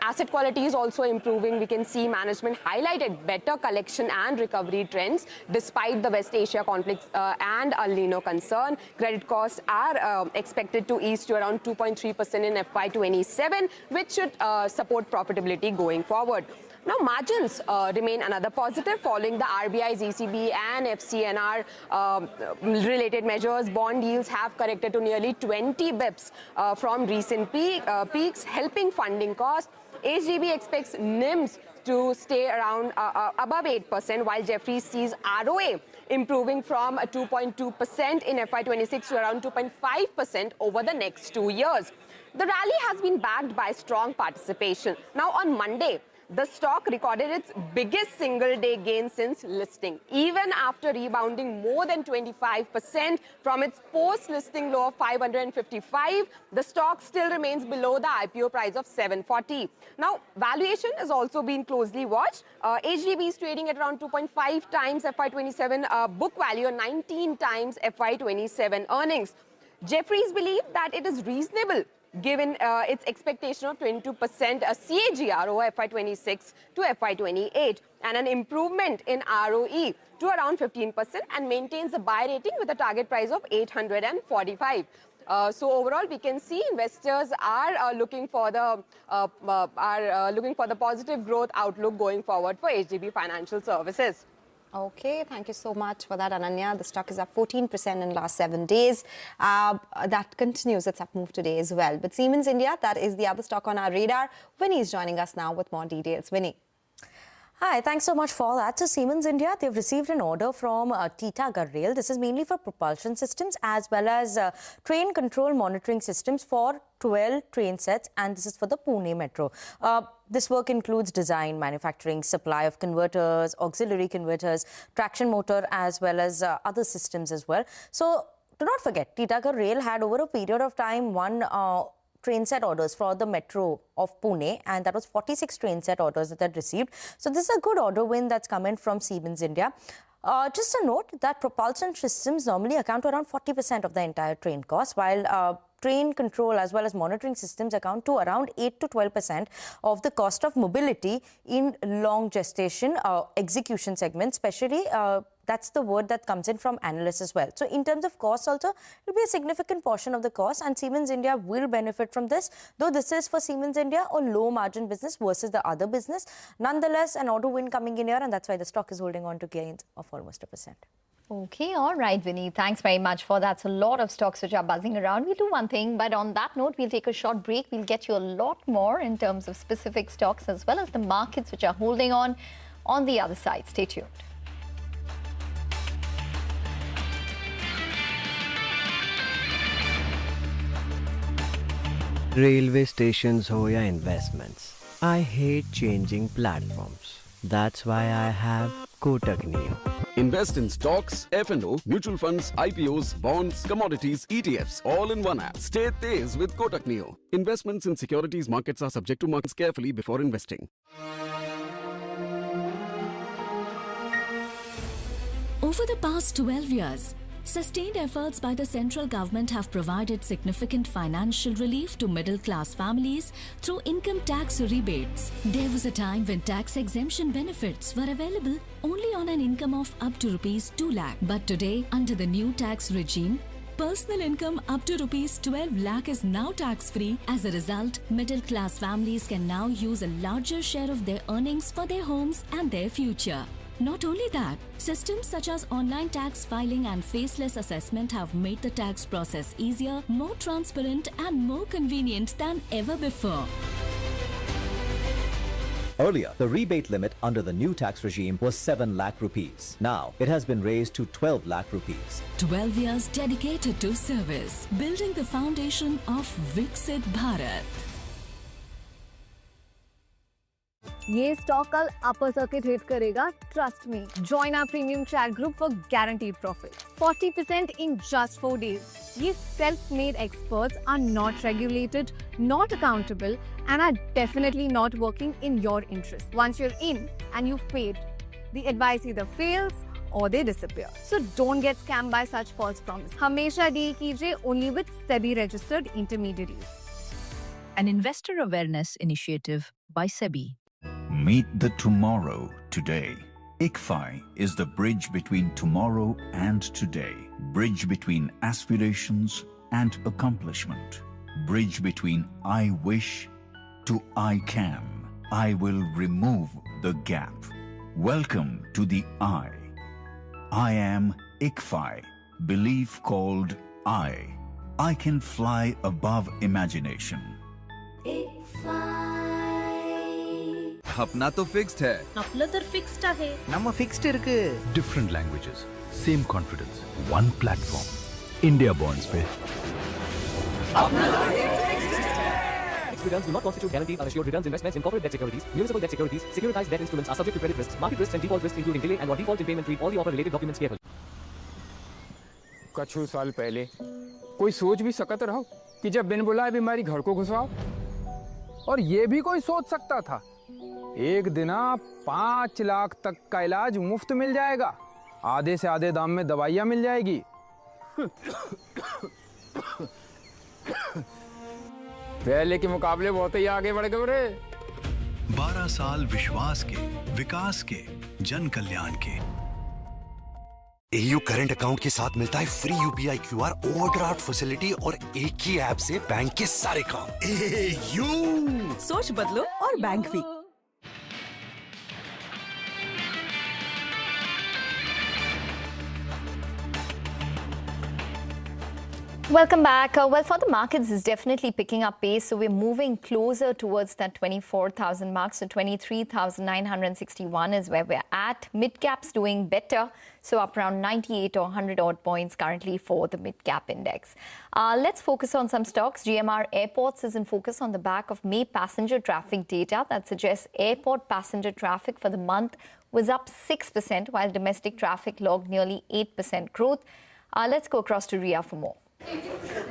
Asset quality is also improving. We can see management highlighted better collection and recovery trends despite the West Asia conflicts and El Nino concern. Credit costs are expected to ease to around 2.3% in FY27, which should support profitability going forward. Now, margins remain another positive following the RBI's ECB and FCNR related measures. Bond yields have corrected to nearly 20 bips from recent peaks, helping funding costs. HDB expects NIMs to stay around above 8%, while Jefferies sees ROA improving from 2.2% in FY26 to around 2.5% over the next 2 years. The rally has been backed by strong participation. Now, on Monday, the stock recorded its biggest single-day gain since listing. Even after rebounding more than 25% from its post-listing low of 555, the stock still remains below the IPO price of 740. Now, valuation has also been closely watched. HDB is trading at around 2.5 times FY27 book value and 19 times FY27 earnings. Jefferies believe that it is reasonable given its expectation of 22% CAGR over FY26 to FY28 and an improvement in ROE to around 15% and maintains a buy rating with a target price of 845. So overall, we can see investors are looking for the positive growth outlook going forward for HDB Financial Services. Okay, thank you so much for that, Ananya. The stock is up 14% in the last 7 days. That continues its up move today as well. But Siemens India, that is the other stock on our radar. Winnie is joining us now with more details. Winnie. Hi, thanks so much for that. So Siemens India, they've received an order from Titagarh Rail. This is mainly for propulsion systems as well as train control monitoring systems for 12 train sets, and this is for the Pune Metro. This work includes design, manufacturing, supply of converters, auxiliary converters, traction motor, as well as other systems as well. So do not forget, Titagarh Rail had over a period of time won train set orders for the Metro of Pune, and that was 46 train set orders that they'd received. So this is a good order win that's coming from Siemens India. Just a note that propulsion systems normally account to around 40% of the entire train cost, while train control as well as monitoring systems account to around 8 to 12% of the cost of mobility in long gestation execution segments, especially that's the word that comes in from analysts as well. So in terms of cost also, it will be a significant portion of the cost, and Siemens India will benefit from this, though this is for Siemens India a low margin business versus the other business. Nonetheless, an auto win coming in here, and that's why the stock is holding on to gains of almost 1%. Okay, all right, Vinny. Thanks very much for that. So a lot of stocks which are buzzing around. We'll do one thing, but on that note, we'll take a short break. We'll get you a lot more in terms of specific stocks as well as the markets which are holding on the other side. Stay tuned. Railway stations ho ya investments, I hate changing platforms. That's why I have Kotak Neo. Invest in stocks, F&O, mutual funds, IPOs, bonds, commodities, ETFs, all in one app. Stay Tez with Kotak Neo. Investments in securities markets are subject to markets carefully before investing. Over the past 12 years, sustained efforts by the central government have provided significant financial relief to middle-class families through income tax rebates. There was a time when tax exemption benefits were available only on an income of up to Rs 2 lakh. But today, under the new tax regime, personal income up to Rs 12 lakh is now tax-free. As a result, middle-class families can now use a larger share of their earnings for their homes and their future. Not only that, systems such as online tax filing and faceless assessment have made the tax process easier, more transparent and more convenient than ever before. Earlier, the rebate limit under the new tax regime was 7 lakh rupees. Now, it has been raised to 12 lakh rupees. 12 years dedicated to service, building the foundation of Viksit Bharat. ये stock कल upper circuit hit करेगा, trust me. Join our premium chat group for guaranteed profit. 40% in just 4 days. ये self-made experts are not regulated, not accountable, and are definitely not working in your interest. Once you're in and you've paid, the advice either fails or they disappear. So don't get scammed by such false promises. हमेशा deal कीजिए only with SEBI registered intermediaries. An investor awareness initiative by SEBI. Meet the tomorrow today. ICFI is the bridge between tomorrow and today. Bridge between aspirations and accomplishment. Bridge between I wish to I can. I will remove the gap. Welcome to the I. I am ICFI. Belief called I. I can fly above imagination. अपना तो fixed है. अपना fixed है. நம்ம fixed இருக்கு. Different languages, same confidence, one platform. India Bonds पे. Returns do not constitute guaranteed or assured returns. Investments in corporate debt securities, municipal debt securities, securitized debt instruments are subject to credit risks, market risks and default risks including delay and or default in payment. Read all the offer related documents carefully. कुछ साल पहले कोई सोच भी सकत रहो कि जब बिन बुलाए बीमारी घर को घुसाओ. और ये भी कोई सोच सकता था एक दिन 5 लाख तक का इलाज मुफ्त मिल जाएगा, आधे से आधे दाम में दवाइयाँ मिल जाएगी. पहले के मुकाबले बहुत ही आगे बढ़ गए रे। 12 साल विश्वास के, विकास के, जन कल्याण के। AU करंट अकाउंट के साथ मिलता है free UPI QR overdraft facility और एक ही ऐप से बैंक के सारे काम। AU सोच बदलो और बैंक भी। Welcome back. Well, for the markets, it's definitely picking up pace. So we're moving closer towards that 24,000 mark. So 23,961 is where we're at. Mid-caps doing better. So up around 98 or 100 odd points currently for the mid-cap index. Let's focus on some stocks. GMR Airports is in focus on the back of May passenger traffic data that suggests airport passenger traffic for the month was up 6%, while domestic traffic logged nearly 8% growth. Let's go across to Ria for more.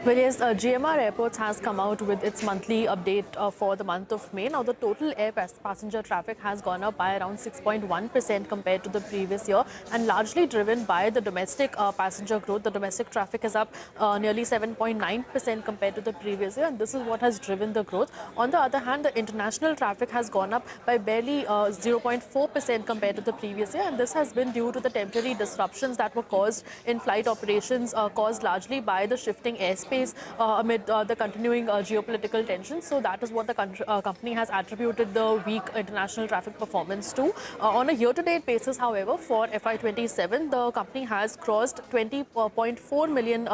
Well, yes, GMR Airports has come out with its monthly update for the month of May. Now, the total air passenger traffic has gone up by around 6.1% compared to the previous year, and largely driven by the domestic passenger growth. The domestic traffic is up nearly 7.9% compared to the previous year, and this is what has driven the growth. On the other hand, the international traffic has gone up by barely 0.4% compared to the previous year, and this has been due to the temporary disruptions that were caused in flight operations caused largely by the shifting airspace amid the continuing geopolitical tensions. So that is what the company has attributed the weak international traffic performance to. On a year-to-date basis, however, for FY27, the company has crossed 20.4 million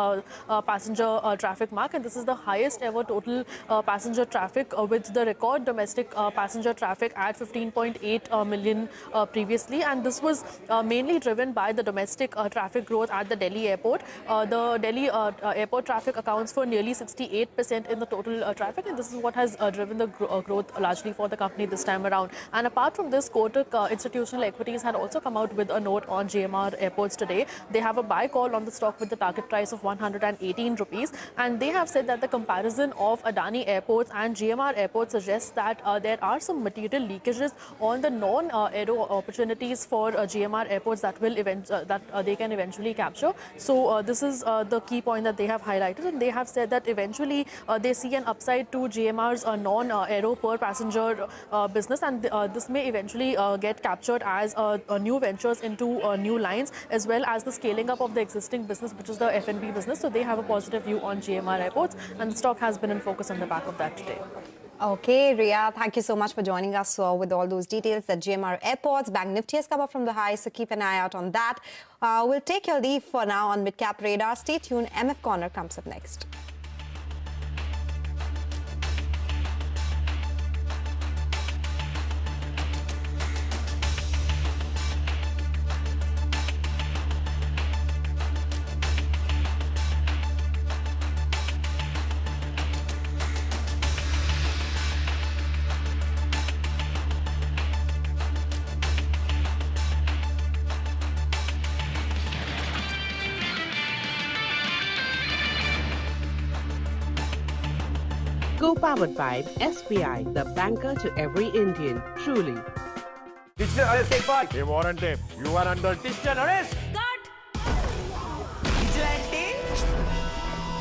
passenger traffic mark, and this is the highest ever total passenger traffic with the record domestic passenger traffic at 15.8 million previously, and this was mainly driven by the domestic traffic growth at the Delhi airport. The Delhi airport traffic accounts for nearly 68% in the total traffic, and this is what has driven the growth largely for the company this time around. And apart from this, Kotak Institutional Equities had also come out with a note on GMR Airports today. They have a buy call on the stock with the target price of 118 rupees, and they have said that the comparison of Adani Airports and GMR Airports suggests that there are some material leakages on the non-aero opportunities for GMR Airports that will they can eventually capture. So this is the key point that they have highlighted, and they have said that eventually they see an upside to GMR's non-aero per passenger business, and this may eventually get captured as new ventures into new lines, as well as the scaling up of the existing business, which is the F&B business. So they have a positive view on GMR Airports, and the stock has been in focus on the back of that today. Okay, Ria, thank you so much for joining us with all those details. That GMR Airports, Bank Nifty has come up from the high, so keep an eye out on that. We'll take your leave for now on Midcap Radar. Stay tuned. MF Corner comes up next. Co-powered by SBI, the banker to every Indian, truly. Digital arrest, take part. Hey, warrant him. You are under digital arrest. Vigilante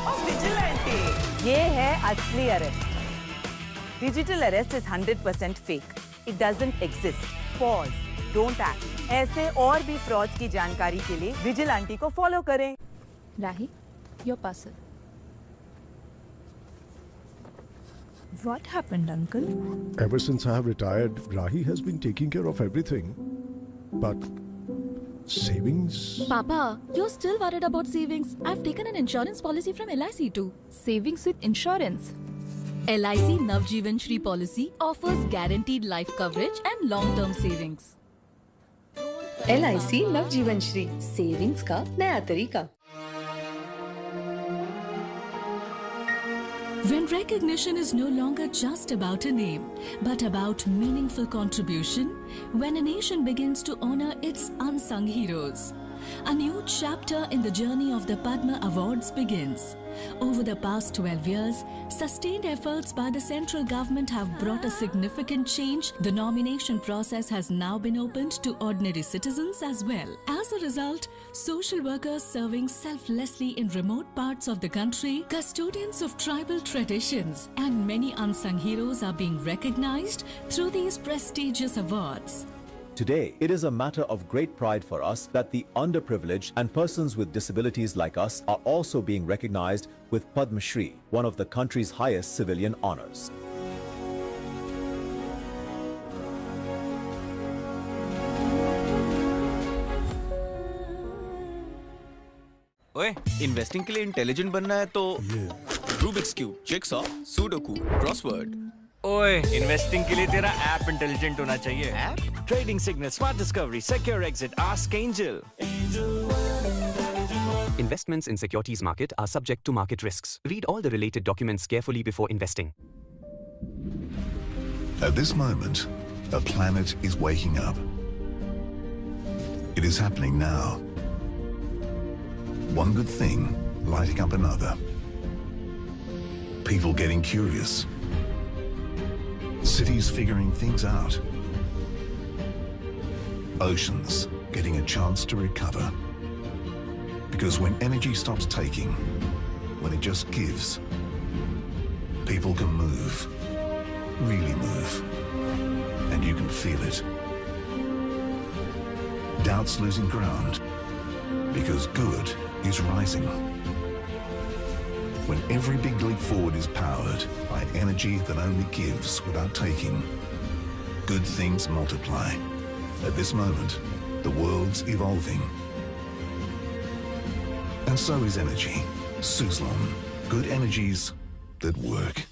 or vigilante? ये है असली arrest. Digital arrest is 100% fake. It doesn't exist. Pause. Don't act. ऐसे और भी frauds की जानकारी के लिए vigilante को follow करें. Rahi, your parcel. What happened, Uncle? Ever since I have retired, Rahi has been taking care of everything. But savings? Papa, you're still worried about savings. I've taken an insurance policy from LIC too. Savings with insurance. LIC Navjeevan Shri policy offers guaranteed life coverage and long-term savings. LIC Navjeevan Shri. Savings का नया तरीका. When recognition is no longer just about a name, but about meaningful contribution, when a nation begins to honor its unsung heroes, A new chapter in the journey of the Padma Awards begins. Over the past 12 years, sustained efforts by the central government have brought a significant change. The nomination process has now been opened to ordinary citizens as well. As a result, social workers serving selflessly in remote parts of the country, custodians of tribal traditions, and many unsung heroes are being recognized through these prestigious awards. Today, it is a matter of great pride for us that the underprivileged and persons with disabilities like us are also being recognized with Padma Shri, one of the country's highest civilian honors. ओए, investing के लिए intelligent बनना है तो Rubik's cube, jigsaw, sudoku, crossword. ओए, investing के लिए तेरा ऐप इंटेलिजेंट होना चाहिए। App? Trading signal, smart discovery, secure exit, ask angel. Investments in securities market are subject to market risks. Read all the related documents carefully before investing. At this moment, a planet is waking up. It is happening now. One good thing lighting up another. People getting curious. Cities figuring things out. Oceans getting a chance to recover. Because when energy stops taking, when it just gives, people can move, really move, and you can feel it. Doubt's losing ground, because good is rising. When every big leap forward is powered by energy that only gives without taking, good things multiply. At this moment, the world's evolving. And so is energy. Suzlon. Good energies that work.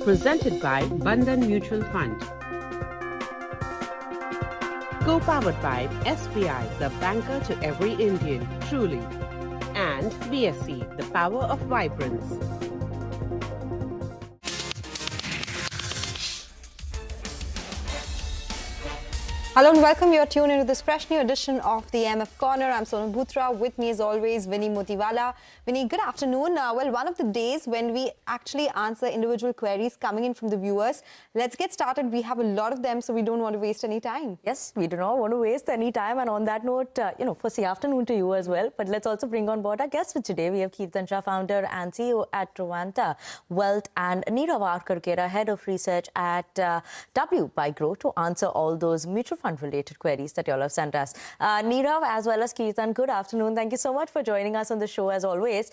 Presented by Bandhan Mutual Fund. Co-powered by SBI, the banker to every Indian, truly. And VSC, the power of vibrance. Hello and welcome. You're tuned into this fresh new edition of the MF Corner. I'm Sonal Bhutra. With me as always, Vinny Motiwala. Vinny, good afternoon. Well, one of the days when we actually answer individual queries coming in from the viewers. Let's get started. We have a lot of them, so we don't want to waste any time. Yes, we do not want to waste any time. And on that note, first afternoon to you as well. But let's also bring on board our guests for today. We have Kirtan Shah, founder and CEO at Trovanta Wealth, and Neerav Karkera, head of research at W by Grow, to answer all those mutual fund fund-related queries that you all have sent us. Nirav as well as Kirtan, good afternoon. Thank you so much for joining us on the show as always.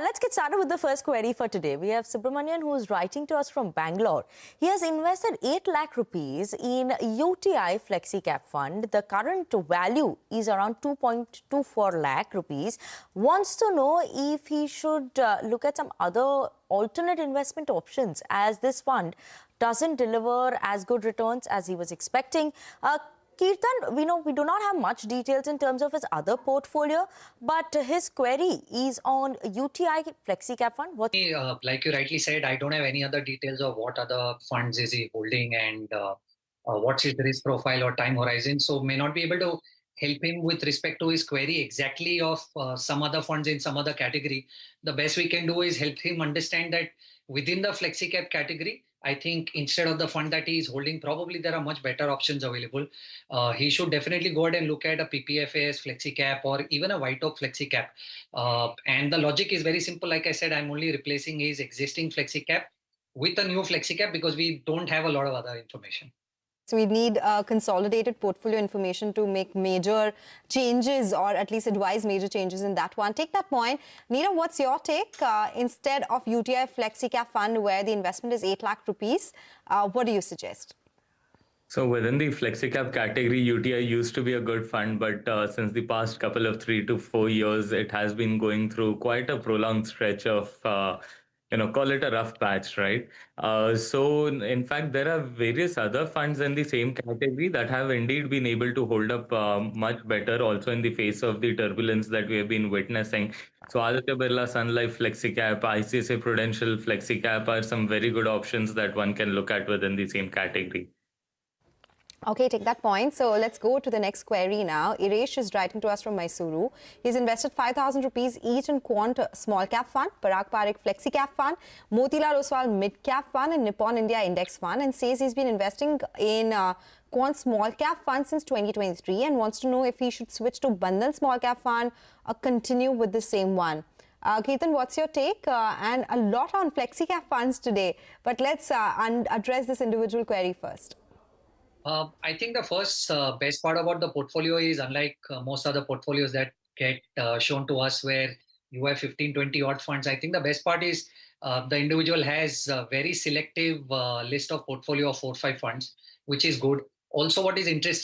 Let's get started with the first query for today. We have Subramanian who is writing to us from Bangalore. He has invested 8 lakh rupees in UTI Flexi Cap Fund. The current value is around 2.24 lakh rupees. Wants to know if he should look at some other alternate investment options as this fund doesn't deliver as good returns as he was expecting. Kirtan, we know we do not have much details in terms of his other portfolio, but his query is on UTI Flexi Cap Fund. What? Like you rightly said, I don't have any other details of what other funds is he holding and what's his risk profile or time horizon. So may not be able to help him with respect to his query exactly of some other funds in some other category. The best we can do is help him understand that within the flexi cap category, I think instead of the fund that he is holding, probably there are much better options available. He should definitely go ahead and look at a PPFAS flexi cap or even a White Oak flexi cap. And the logic is very simple. Like I said, I'm only replacing his existing flexi cap with a new flexi cap because we don't have a lot of other information. So we need consolidated portfolio information to make major changes or at least advise major changes in that one. Take that point. Neera, what's your take? Instead of UTI Flexi Cap Fund where the investment is 8 lakh rupees, what do you suggest? So within the FlexiCap category, UTI used to be a good fund, but since the past couple of 3 to 4 years, it has been going through quite a prolonged stretch of call it a rough patch, right? So in fact, there are various other funds in the same category that have indeed been able to hold up much better also in the face of the turbulence that we have been witnessing. So Aditya Birla Sun Life FlexiCap, ICICI Prudential FlexiCap are some very good options that one can look at within the same category. Okay, take that point. So let's go to the next query now. Iresh is writing to us from Mysuru. He's invested 5,000 rupees each in Quant Small Cap Fund, Parag Parikh Flexi Cap Fund, Motilal Oswal Mid Cap Fund and Nippon India Index Fund, and says he's been investing in Quant Small Cap Fund since 2023 and wants to know if he should switch to Bandhan Small Cap Fund or continue with the same one. Kirtan, what's your take? And a lot on Flexi Cap funds today, but let's address this individual query first. I think the first best part about the portfolio is unlike most other portfolios that get shown to us where you have 15, 20 odd funds. I think the best part is the individual has a very selective list of portfolio of 4 or 5 funds, which is good. Also, what is interesting